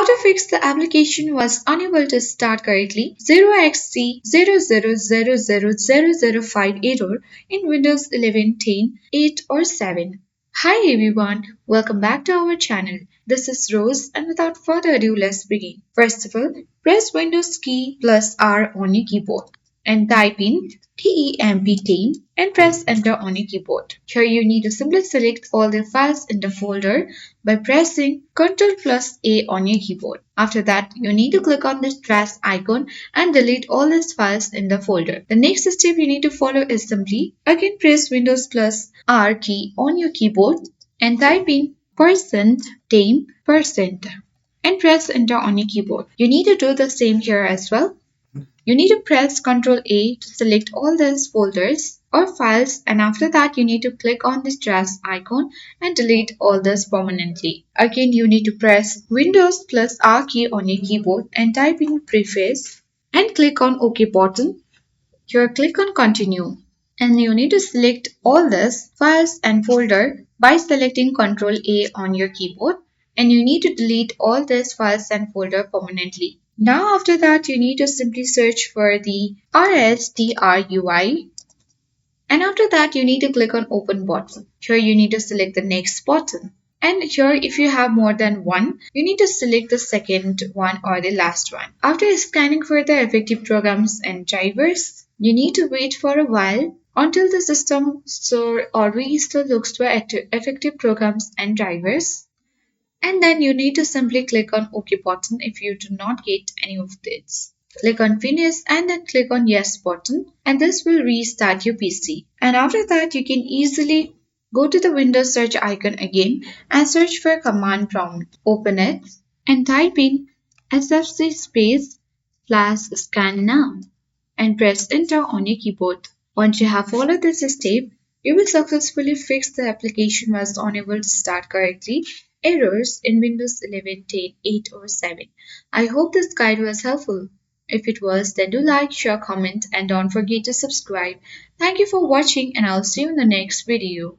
How to fix the application was unable to start correctly 0xc0000005 error in Windows 11, 10, 8 or 7. Hi everyone, welcome back to our channel. This is Rose and without further ado let's begin. First of all, press Windows key plus R on your keyboard and type in TEMP and press enter on your keyboard. Here you need to simply select all the files in the folder by pressing Ctrl plus A on your keyboard. After that, you need to click on this trash icon and delete all these files in the folder. The next step you need to follow is simply again press Windows plus R key on your keyboard and type in %temp% and press enter on your keyboard. You need to do the same here as well. You need to press Ctrl A to select all these folders or files, and after that you need to click on this trash icon and delete all this permanently. Again you need to press Windows plus R key on your keyboard and type in preface and click on OK button. Here click on continue and you need to select all this files and folder by selecting Ctrl A on your keyboard, and you need to delete all these files and folder permanently. Now after that you need to simply search for the RSTRUI, and after that you need to click on open button. Here you need to select the next button. And here if you have more than one, you need to select the second one or the last one. After scanning for the effective programs and drivers, you need to wait for a while until the system store or restore looks for effective programs and drivers. And then you need to simply click on OK button if you do not get any of this. Click on finish and then click on yes button, and this will restart your PC. And after that you can easily go to the Windows search icon again and search for command prompt. Open it and type in sfc space /scan now and press enter on your keyboard. Once you have followed this step, you will successfully fix the application was unable to start correctly errors in Windows 11, 10, 8 or 7. I hope this guide was helpful. If it was, then do like, share, comment and don't forget to subscribe. Thank you for watching and I'll see you in the next video.